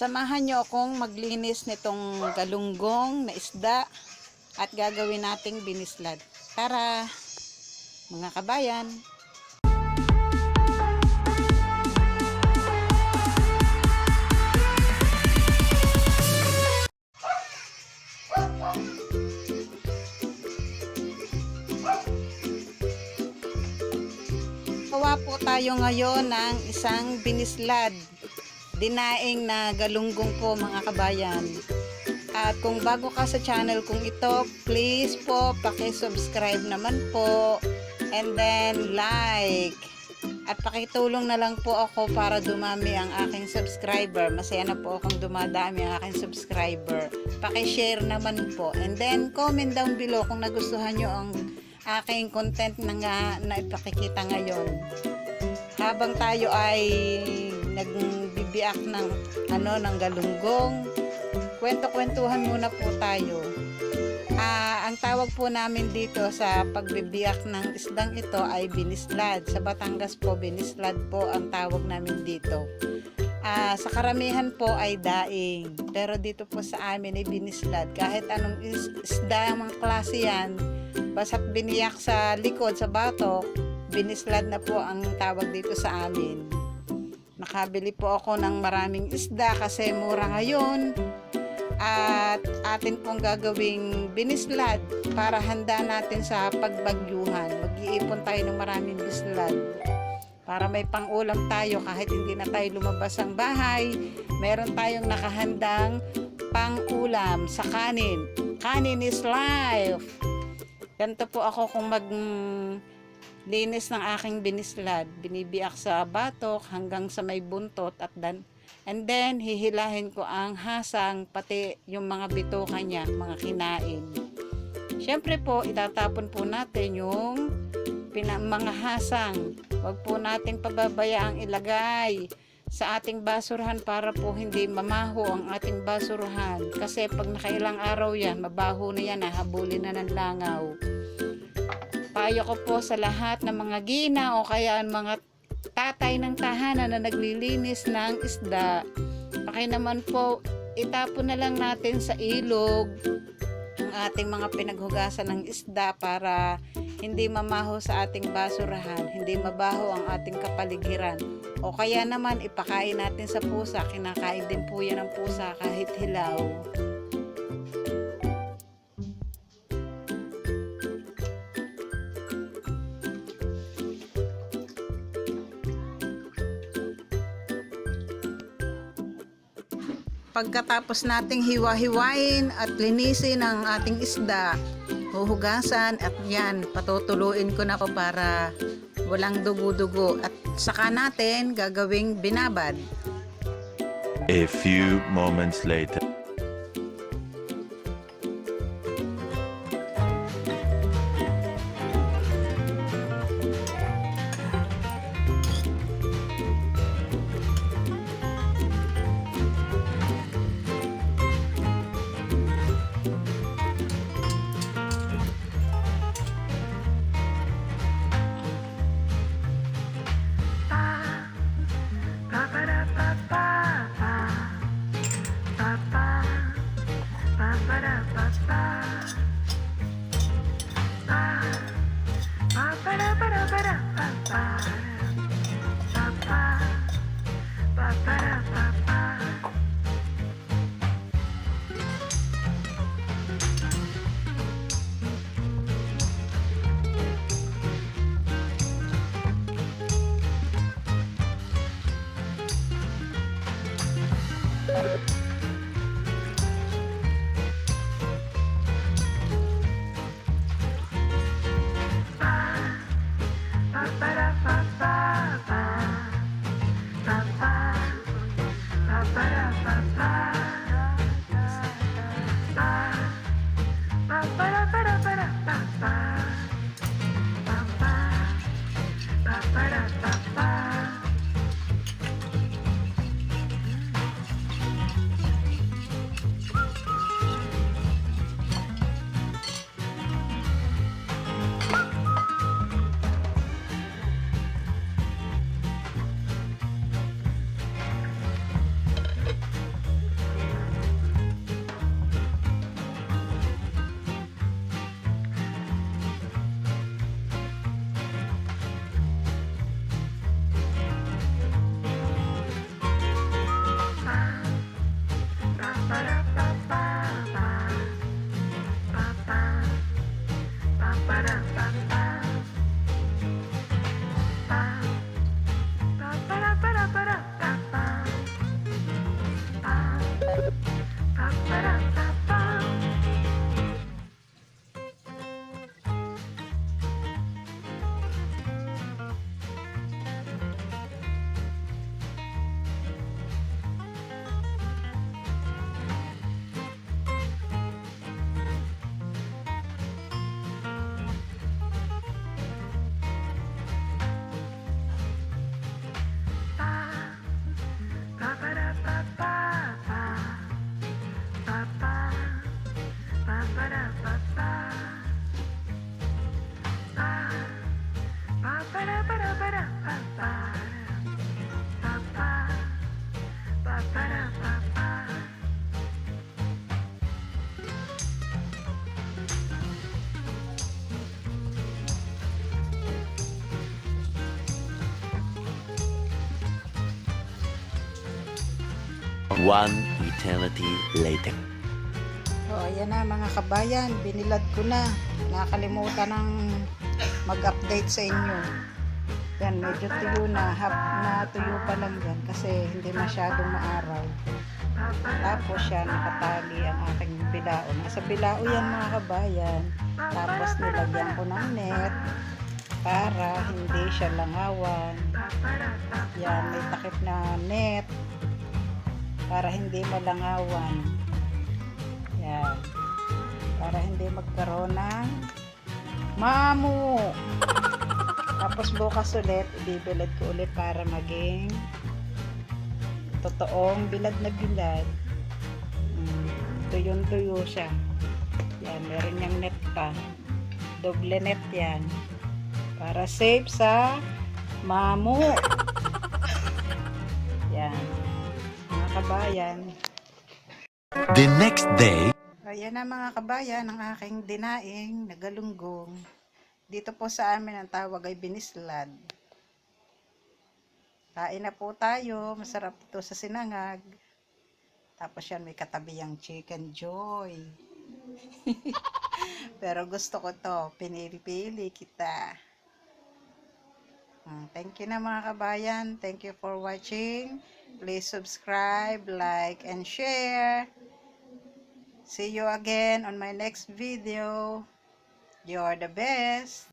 Samahan nyo akong maglinis nitong galunggong na isda at gagawin nating binislad. Tara, mga kabayan! Gawa po tayo ngayon ng isang binislad. Dinaing na galunggong po mga kabayan. At kung bago ka sa channel kong ito, please po paki-subscribe naman po. And then like. At pakitulong na lang po ako para dumami ang aking subscriber. Masaya na po akong dumadami ang aking subscriber. Paki-share naman po. And then comment down below kung nagustuhan nyo ang aking content na ipakikita ngayon. Habang tayo ay nagbibiak ng galunggong, kwento-kwentuhan muna po tayo. Ang tawag po namin dito sa pagbibiak ng isdang ito ay binislad. Sa Batangas po, binislad po ang tawag namin dito. Sa karamihan po ay daing, pero dito po sa amin ay binislad. Kahit anong isda, mga klase yan, basta't biniyak sa likod, sa batok, binislad na po ang tawag dito sa amin. Nakabili po ako ng maraming isda kasi mura ngayon. At atin pong gagawing binislad para handa natin sa pagbagyuhan. Mag-iipon tayo ng maraming binislad para may pang-ulam tayo kahit hindi na tayo lumabas ng bahay. Meron tayong nakahandang pang-ulam sa kanin. Kanin is life! Ganito po ako kung linis ng aking binislad. Binibiak sa batok hanggang sa may buntot and then hihilahin ko ang hasang pati yung mga bituka niya, mga kinain. Syempre po itatapon po natin yung mga hasang. Huwag po nating pababayaang ilagay sa ating basurahan para po hindi mamaho ang ating basurahan. Kasi pag nakailang araw yan, mabaho na yan, habulin na ng langaw. Payo ko po sa lahat ng mga gina o kaya mga tatay ng tahanan na naglilinis ng isda, naman po itapon na lang natin sa ilog ang ating mga pinaghugasan ng isda para hindi mamaho sa ating basurahan, hindi mabaho ang ating kapaligiran. O kaya naman ipakain natin sa pusa, kinakain din po yan ng pusa kahit hilaw. Pagkatapos nating hiwa-hiwain at linisin ang ating isda, huhugasan at yan, patutuluin ko na po para walang dugo-dugo at saka natin gagawing binabad. A few moments later. One eternity later. So, ayan na mga kabayan, binilad ko na. Nakakalimutan ng mag-update sa inyo. Yan, medyo tuyo na. Tuyo pa lang yan kasi hindi masyadong maaraw. Tapos yan, nakatali ang aking bilao. Nasa bilao yan mga kabayan. Tapos nilagyan ko ng net para hindi siya langawan. Yan, may takip na net para hindi malangawan. Yan. Para hindi magkaroon ng mamo. Tapos bukas ulit, ibibilad ko ulit para maging totoong bilad na bilad. Tuyo siya. Yan, meron niyang net pa. Doble net yan. Para safe sa mamo. Yan. Mga kabayan. The next day. Ayan na mga kabayan, ang aking dinaing na galunggong. Dito po sa amin ang tawag ay binislad. Kain na po tayo. Masarap ito sa sinangag. Tapos yan, may katabi yung chicken joy. Pero gusto ko to. Pinili-pili kita. Thank you na mga kabayan. Thank you for watching. Please subscribe, like, and share. See you again on my next video. You're the best.